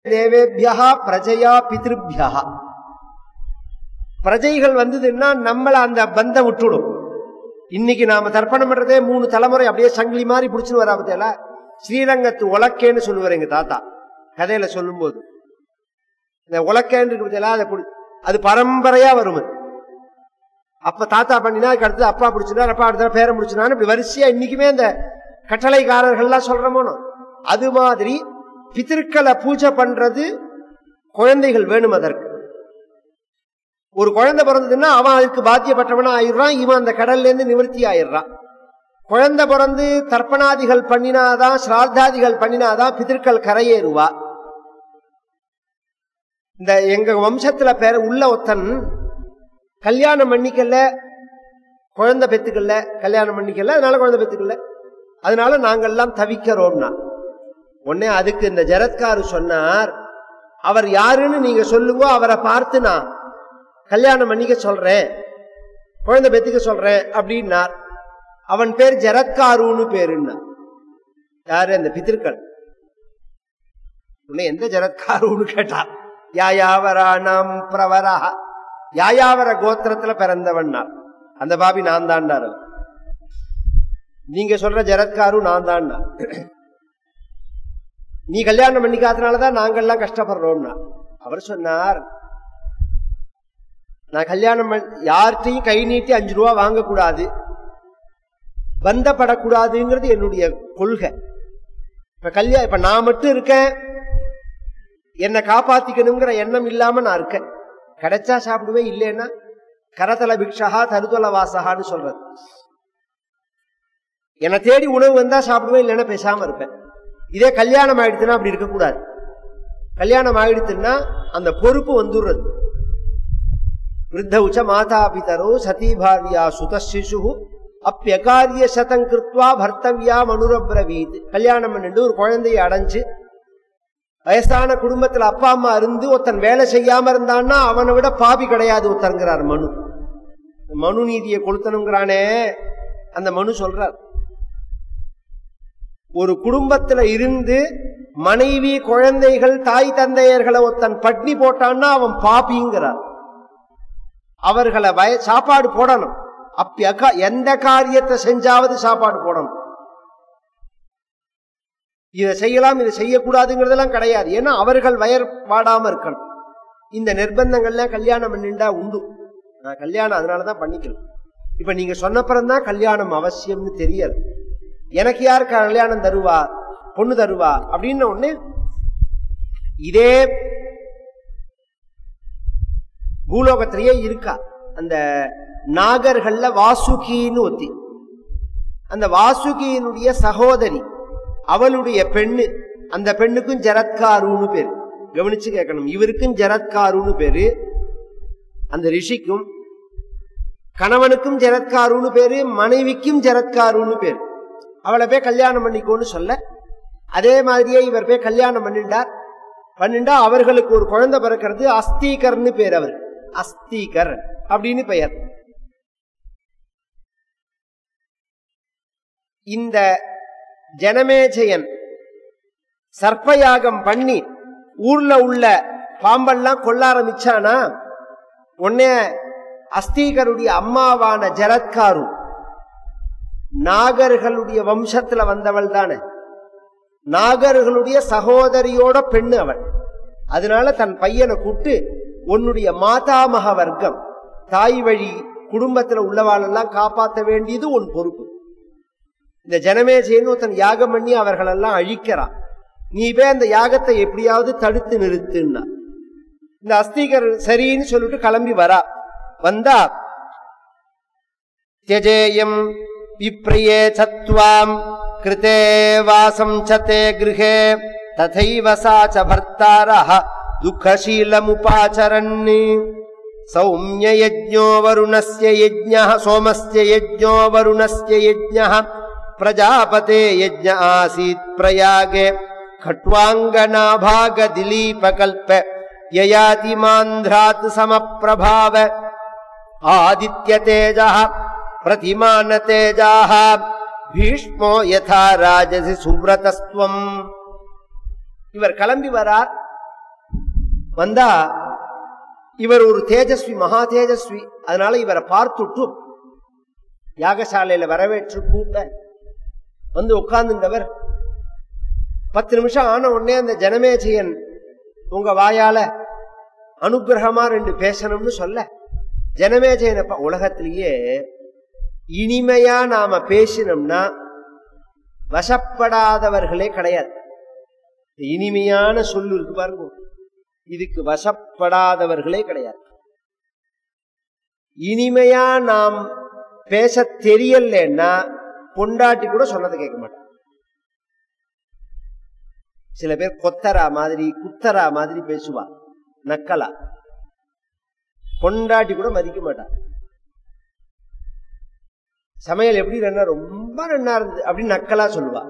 தேவேபியா பிரஜையா பித்ருபியா. பிரஜைகள் வந்ததுன்னா நம்மள அந்த பந்தம் விட்டுடும். இன்னைக்கு நாம தர்ப்பணம் பண்றதே 3 தலைமுறை அப்படியே சங்கிலி மாதிரி பிடிச்சுன்னு வரா பத்தியால. ஸ்ரீரங்கத்து உலக்கேன்னு சொல்லுவார் எங்க தாத்தா கதையில சொல்லும் போது. இந்த உலக்கேன்னு இருக்கு பத்தியால, அது பரம்பரையா வரும். அப்ப தாத்தா பண்ணினா அதுக்கு அடுத்து அப்பா பிடிச்சினார், அப்பா அடுத்த பேரை முடிச்சினான்னு இப்படி வரிசையா இன்னைக்குமே அந்த கட்டளைக்காரர்கள்லாம் சொல்றமோனோ. அது மாதிரி பித்திருக்களை பூஜை பண்றது குழந்தைகள் வேணும். அதற்கு ஒரு குழந்தை பிறந்ததுன்னா அவன் அதுக்கு பாத்தியப்பட்டவனா ஆயிடுறான், இவன் அந்த கடல்ல இருந்து நிவர்த்தி ஆயிடுறான். குழந்தை பிறந்து தர்ப்பணாதிகள் பண்ணினாதான், சிராத்தாதிகள் பண்ணினாதான் பித்திருக்கள் கரையேறுவா. இந்த எங்க வம்சத்துல பேர உள்ள ஒத்தன் கல்யாணம் பண்ணிக்கல, குழந்தை பெத்துக்கல, கல்யாணம் பண்ணிக்கல, அதனால குழந்தை பெத்துக்கல, அதனால நாங்கெல்லாம் தவிக்கிறோம்னா. உடனே அதுக்கு இந்த ஜரத்காரு சொன்னார், அவர் யாருன்னு நீங்க சொல்லுங்க, அவரை பார்த்து நான் கல்யாணம் பண்ணிக்க சொல்றேன், குழந்தை பெத்துக்க சொல்றேன் அப்படின்னார். அவன் பேர் ஜரத்காருன்னு பேருன்னா. யாரு? அந்த பித்திருக்கள். உடனே எந்த ஜரத்காருன்னு கேட்டார். யாயாவராணாம் பிரவரா, யாயாவர கோத்திரத்துல பிறந்தவன்னார். அந்த பாபி நான் தாண்டார். நீங்க சொல்ற ஜரத்காரு நான் தான்னா. நீ கல்யாணம் பண்ணிக்காதனாலதான் நாங்கள்லாம் கஷ்டப்படுறோம்னா. அவர் சொன்னார், நான் கல்யாணம் யார்கிட்டையும் கை நீட்டி 5 ரூபா வாங்கக்கூடாது, பந்தப்படக்கூடாதுங்கிறது என்னுடைய கொள்கை. இப்ப நான் மட்டும் இருக்கேன், என்னை காப்பாத்திக்கணுங்கிற எண்ணம் இல்லாம நான் இருக்கேன். கிடைச்சா சாப்பிடுவேன், இல்லைன்னா கரதல பிக்ஷா தருதல வாசகான்னு சொல்றது. என்னை தேடி உணவு வந்தா சாப்பிடுவேன், இல்லைன்னா பேசாம இருப்பேன். இதே கல்யாணம் ஆயிடுச்சுன்னா அப்படி இருக்கக்கூடாது. கல்யாணம் ஆயிடுச்சுன்னா அந்த பொறுப்பு வந்துடுறது. விருத்த உச்ச மாதா பிதரோ சதீபாரியா சுதசிசு அப்பியகாரிய சதம் கிருத்வா பர்த்தவியா மனுரப்ரவீத். கல்யாணம் பண்ணிட்டு ஒரு குழந்தையை அடைஞ்சு வயசான குடும்பத்துல அப்பா அம்மா இருந்து ஒருத்தன் வேலை செய்யாம இருந்தான்னா அவனை விட பாபி கிடையாது ஒருத்தருங்கிறார் மனு. மனு நீதியை கொளுத்தணுங்கிறானே அந்த மனு சொல்றார், ஒரு குடும்பத்துல இருந்து மனைவி குழந்தைகள் தாய் தந்தையர்களை ஒருத்தன் பட்னி போட்டான்னா அவன் பாபிங்கிறார். அவர்களை சாப்பாடு போடணும். எந்த காரியத்தை செஞ்சாவது சாப்பாடு போடணும். இதை செய்யலாம் இதை செய்யக்கூடாதுங்கிறதெல்லாம் கிடையாது. ஏன்னா அவர்கள் வயர் வாடாம இருக்கணும். இந்த நிர்பந்தங்கள்லாம் கல்யாணம் பண்ணிண்டா உண்டு. நான் கல்யாணம் அதனாலதான் பண்ணிக்கலாம். இப்ப நீங்க சொன்னப்புறம்தான் கல்யாணம் அவசியம்னு தெரியாது. எனக்கு யார் கல்யாணம் தருவா, பொண்ணு தருவா அப்படின்னு ஒண்ணு. இதே பூலோகத்திலேயே இருக்கா அந்த நாகர்கள்ல வாசுகின்னு ஒத்தி. அந்த வாசுகியினுடைய சகோதரி, அவளுடைய பெண்ணு, அந்த பெண்ணுக்கும் ஜரத்காருன்னு பேரு. கவனிச்சு கேட்கணும், இவருக்கும் ஜரத்காருன்னு பேரு, அந்த ரிஷிக்கும். கணவனுக்கும் ஜரத்காருன்னு பேரு, மனைவிக்கும் ஜரத்காருன்னு பேரு. அவளை போய் கல்யாணம் பண்ணிக்கோன்னு சொல்ல, அதே மாதிரியே இவர் போய் கல்யாணம் பண்ணிண்டா அவர்களுக்கு ஒரு குழந்தை பிறக்கிறது. அஸ்தீகர்னு பேர். அவர் அஸ்தீகர் அப்படின்னு பெயர். இந்த ஜனமேஜயன் சர்ப்பயாகம் பண்ணி ஊர்ல உள்ள பாம்பெல்லாம் கொல்ல ஆரம்பிச்சானா, உடனே அஸ்தீகருடைய அம்மாவான ஜரத்காரு நாகர்களுடைய வம்சத்துல வந்தவள் தானே, நாகர்களுடைய சகோதரியோட பெண்ணு அவள். அதனால தன் பையனை கூப்பிட்டு, உன்னுடைய மாதாமக வர்க்கம் தாய் வழி குடும்பத்துல உள்ளவாளெல்லாம் காப்பாற்ற வேண்டியது உன் பொறுப்பு. இந்த ஜனமேஜயன்னு ஒருத்தன் யாகம் பண்ணி அவர்களெல்லாம் அழிக்கிறான், நீ போய் அந்த யாகத்தை எப்படியாவது தடுத்து நிறுத்துன்னா. இந்த அஸ்தீகர் சரின்னு சொல்லிட்டு கிளம்பி வந்தா, தியஜேயம் விப்ரியே சத்வாம் கிருதே வாசம் சதே கிருஹே ததைவ சாச பர்த்தாரஹ துக்கசீலமுபாசரன் சௌம்ய யஜ்ஞோ வருணஸ்ய யஜ்ஞः சோமஸ்ய யஜ்ஞோ வருணஸ்ய யஜ்ஞः பிரஜாபதே யஜ்ஞ ஆசீத் பிரயாகே खट्वांगनाभाग दिलीप कल्प ययाति मांध्रात समप्रभाव आदित्य तेजः प्रतिमान तेजाः भीष्मो यथा राजसी सुव्रतस्त्वम्. இவர் கிளம்பி வரார். வந்தா இவர் ஒரு தேஜஸ்வி, மகா தேஜஸ்வி. அதனால இவரை பார்த்துட்டு யாகசாலையில வரவேற்று கூட்ட வந்து உட்கார்ந்துட்டவர் 10 நிமிஷம் ஆன உடனே அந்த ஜனமேஜயன் உங்க வாயால அனுகிரகமா 2 பேசணும்னு சொல்ல, ஜனமேஜயன் உலகத்திலேயே இனிமையா நாம பேசினோம்னா வசப்படாதவர்களே கிடையாது. இனிமையான சொல்லு இருக்கு பாருங்க, இதுக்கு வசப்படாதவர்களே கிடையாது. இனிமையா நாம் பேச தெரியலன்னா பொண்டாட்டி கூட சொன்னதை கேட்க மாட்டோம். சில பேர் கொத்தரா மாதிரி குத்தரா மாதிரி பேசுவா, நக்கலா. பொண்டாட்டி கூட மதிக்க மாட்டா. சமையல் எப்படி நன்னா, ரொம்ப நன்னா இருந்தது அப்படின்னு நக்கலா சொல்லுவா.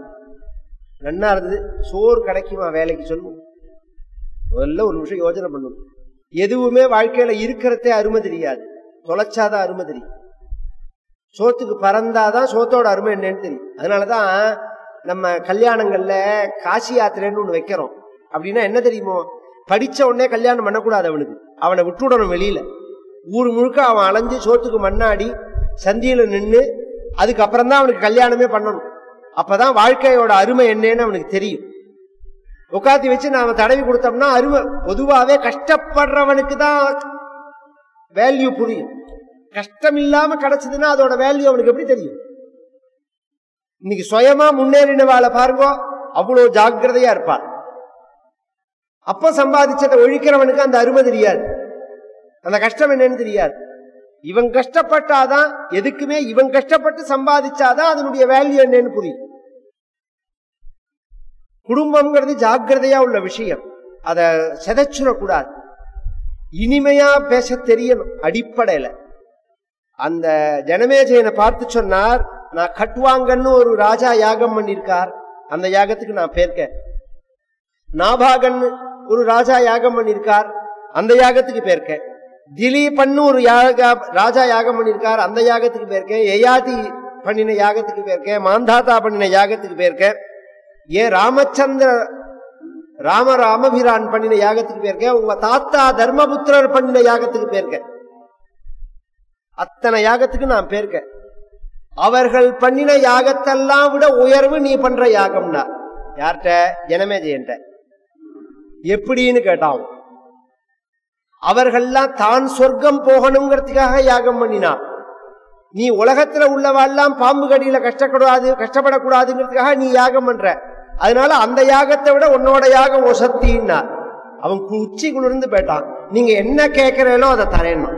நன்னா இருந்தது, சோறு கிடைக்குமா வேலைக்கு சொல்லுவோம். முதல்ல ஒரு நிமிஷம் யோசனை பண்ணும். எதுவுமே வாழ்க்கையில இருக்கிறதே அருமை தெரியாது, தொலைச்சாதான் அருமை தெரியும். சோத்துக்கு பறந்தாதான் சோத்தோட அருமை என்னன்னு தெரியும். அதனாலதான் நம்ம கல்யாணங்கள்ல காசி யாத்திரைன்னு ஒண்ணு வைக்கிறோம். அப்படின்னா என்ன தெரியுமோ, படிச்ச உடனே கல்யாணம் பண்ணக்கூடாது. அவனுக்கு அவனை விட்டுவிடணும் வெளியில. ஊர் முழுக்க அவன் அலைஞ்சு சோத்துக்கு மண்ணாடி சந்தியில நின்று அதுக்கப்புறம் தான் அவனுக்கு கல்யாணமே பண்ணணும். அப்பதான் வாழ்க்கையோட அருமை என்னன்னு அவனுக்கு தெரியும். உட்காத்தி வச்சு நாம தடவி கொடுத்தோம்னா அருமை. பொதுவாவே கஷ்டப்படுறவனுக்கு தான் வேல்யூ புரியும். கஷ்டம் இல்லாம கிடைச்சதுன்னா அதோட வேல்யூ அவனுக்கு எப்படி தெரியும்? இன்னைக்கு சுயமா முன்னேறினவாளை பாருங்க, அவ்வளவு ஜாக்கிரதையா இருப்பார். அப்ப சம்பாதிச்சதை ஒழிக்கிறவனுக்கு அந்த அருமை தெரியாது, அந்த கஷ்டம் என்னன்னு தெரியாது. இவன் கஷ்டப்பட்டாதான், எதுக்குமே இவன் கஷ்டப்பட்டு சம்பாதிச்சாதான் அதனுடைய வேல்யூ என்னன்னு புரியும். குடும்பம்ங்கிறது ஜாக்கிரதையா உள்ள விஷயம், அதை செதைச்சுடக்கூடாது. இனிமையா பேச தெரியணும் அடிப்படையில. அந்த ஜனமேஜயனை பார்த்து சொன்னார், நான் கட்டுவாங்கன்னு ஒரு ராஜா யாகம் பண்ணிருக்கார், அந்த யாகத்துக்கு நான் பேர்க்க. நாபாகன் ஒரு ராஜா யாகம் பண்ணிருக்கார், அந்த யாகத்துக்கு பேர்க்க. திலீபன்னு ஒரு ராஜா யாகம் பண்ணிருக்கார், அந்த யாகத்துக்கு பேர்க்க. யயாதி பண்ணின யாகத்துக்கு பேர்க்க. மாந்தாதா பண்ணின யாகத்துக்கு பேர்க்க. ஏன் ராமபிரான் பண்ணின யாகத்துக்கு பேர்க்க. உங்க தாத்தா தர்மபுத்திரர் பண்ணின யாகத்துக்கு பேர்க்க. அத்தனை யாகத்துக்கு நான் பேர்க்க. அவர்கள் பண்ணின யாகத்தெல்லாம் விட உயர்வு நீ பண்ற யாகம்னா. யார்கிட்ட? ஜனமேஜயன்ட்ட. எப்படின்னு கேட்டான். அவர்கள்லாம் தான் சொர்க்கம் போகணுங்கிறதுக்காக யாகம் பண்ணினா, நீ உலகத்துல உள்ளவாள்லாம் பாம்பு கடியில கஷ்டப்படக்கூடாதுங்கிறதுக்காக நீ யாகம் பண்ற. அதனால அந்த யாகத்தை விட உன்னோட யாகம் ஒசத்தின்னா. அவன் உச்சி குளிர்ந்து போயிட்டான். நீங்க என்ன கேட்கிறீங்களோ அதை தரேன்னா.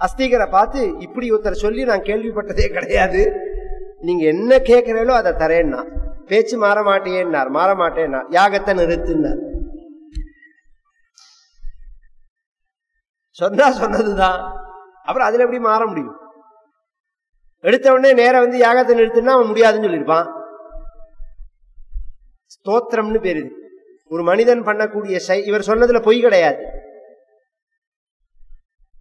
அஸ்திகரை பார்த்து, இப்படி ஒருத்தர் சொல்லி நான் கேள்விப்பட்டதே கிடையாது, நீங்க என்ன கேட்கிறீங்களோ அதை தரேன்னா. பேச்சு மாற மாட்டேன்னார். மாற மாட்டேன்னா யாகத்தை நிறுத்தினார். சொன்னா சொன்னதுதான், அப்புறம் அதுல எப்படி மாற முடியும்? எடுத்த உடனே நேரம் வந்து யாகத்தை நிறுத்தினா அவன் முடியாதுன்னு சொல்லியிருப்பான். ஸ்தோத்திரம்னு பேரு. ஒரு மனிதன் பண்ணக்கூடிய இவர் சொன்னதுல பொய் கிடையாது.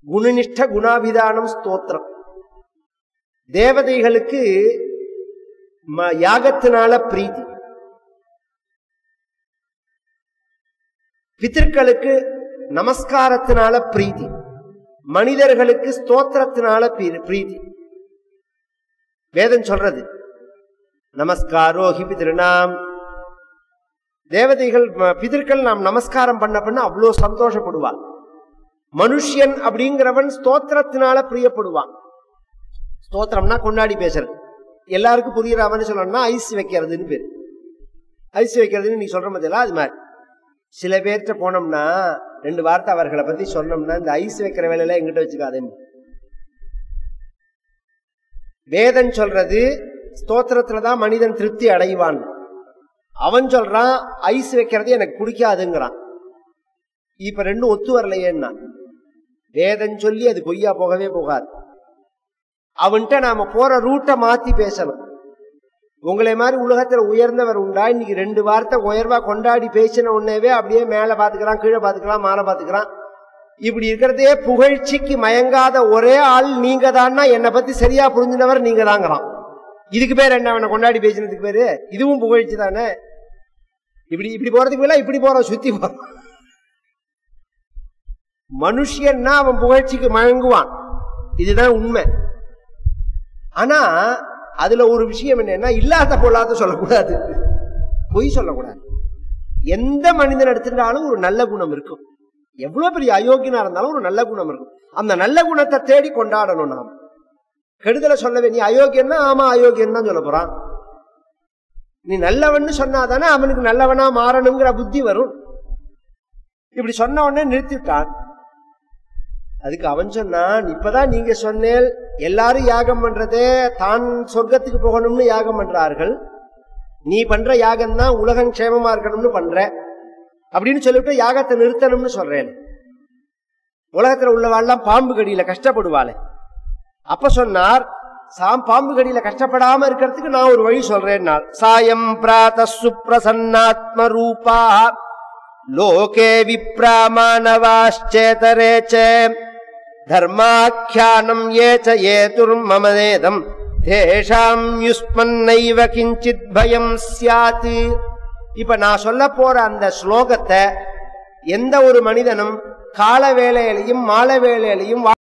குணநிஷ்ட குணாபிதானம் ஸ்தோத்திரம். தேவதைகளுக்கு யாகத்தினால பிரீதி, பிதர்களுக்கு நமஸ்காரத்தினால பிரீதி, மனிதர்களுக்கு ஸ்தோத்திரத்தினால பிரீதி. வேதம் சொல்றது நமஸ்காரோ ஹி பிதॄணாம். தேவதைகள் பிதர்கள் நாம் நமஸ்காரம் பண்ண அவ்வளோ சந்தோஷப்படுவான். மனுஷன் அப்படிங்கிறவன் ஸ்தோத்திரத்தினால பிரியப்படுவான். ஸ்தோத்திரம்னா கொண்டாடி பேசுறது. எல்லாருக்கும் புரியுறாமன்னு சொல்லணும்னா ஐஸ் வைக்கிறதுன்னு பேரு. ஐஸ் வைக்கிறதுன்னு நீ சொல்ற மாதிரிலாம் அது மாதிரி. சில பேர்கிட்ட போனோம்னா 2 வார்த்தை அவர்களை பத்தி சொன்னோம்னா, இந்த ஐஸ் வைக்கிற வேலையில எங்கிட்ட வச்சுக்காதே. வேதம் சொல்றது ஸ்தோத்திரத்துலதான் மனிதன் திருப்தி அடைவான். அவன் சொல்றான் ஐஸ் வைக்கிறது எனக்கு பிடிக்காதுங்கிறான். இப்ப 2 ஒத்து வரலையேன்னா, வேதம் சொல்லி அது பொய்யா போகவே போகாது. அவன்கிட்ட நாம போற ரூட்டை மாத்தி பேசணும். உங்களை மாதிரி உலகத்துல உயர்ந்தவர் உண்டா? இன்னைக்கு 2 வார்த்தை உயர்வா கொண்டாடி பேசின உடனேவே அப்படியே மேல பாத்துக்கிறான், கீழே பாத்துக்கிறான், மாலை பாத்துக்கிறான். இப்படி இருக்கிறதே புகழ்ச்சிக்கு மயங்காத ஒரே ஆள் நீங்க தான்னா, என்னை பத்தி சரியா புரிஞ்சினவர் நீங்க தாங்கிறான். இதுக்கு பேர் என்ன? அவனை கொண்டாடி பேசினதுக்கு பேரு இதுவும் புகழ்ச்சி தானே. இப்படி இப்படி போறதுக்கு பதிலா இப்படி போறோம், சுத்தி போறோம். மனுஷன்னா அவன் புகழ்ச்சிக்கு மயங்குவான், இதுதான் உண்மை. ஆனா அதுல ஒரு விஷயம் என்னன்னா, இல்லாத பொல்லாத சொல்லக்கூடாது, பொய் சொல்லக்கூடாது. எந்த மனிதன் எடுத்துட்டாலும் ஒரு நல்ல குணம் இருக்கும். எவ்வளவு பெரிய அயோக்கியனா இருந்தாலும் ஒரு நல்ல குணம் இருக்கும். அந்த நல்ல குணத்தை தேடி கொண்டாடணும். நாம் கெடுதலை சொல்லவே, நீ அயோக்கியன்னா ஆமா அயோக்கியன் தான் சொல்ல போறான். நீ நல்லவன்னு சொன்னாதானே அவனுக்கு நல்லவனா மாறணுங்கிற புத்தி வரும். இப்படி சொன்ன உடனே நிறுத்திட்டான். அதுக்கு அவன் சொன்னான், இப்பதான் நீங்க சொன்னேன் எல்லாரும் யாகம் பண்றதே தான் சொர்க்கத்துக்கு போகணும்னு யாகம் பண்றார்கள், நீ பண்ற யாகம் தான் உலகம் க்ஷேமமா இருக்கணும்னு பண்ற அப்படின்னு சொல்லிவிட்டு யாகத்தை நிறுத்தணும்னு சொல்றேன். உலகத்துல உள்ளவாள்லாம் பாம்பு கடியில கஷ்டப்படுவாளே, அப்ப சொன்னார் பாம்பு கடியில கஷ்டப்படாம இருக்கிறதுக்கு நான் ஒரு வழி சொல்றேன். சாயம் பிராத சுப்ரசன்னாத்ம ரூபா லோகே விப்ராமானவாச்சேதரேச்சே தர்மாக்கியானம் ஏச்ச ஏதுர்மமநேதம் தேஷாம் யுஸ்மன்னைவ கிஞ்சித் பயம் ஸ்யாத். இப்ப நான் சொல்ல போற அந்த ஸ்லோகத்தை எந்த ஒரு மனிதனும் கால வேளையிலையும் மாலை வேளையிலையும்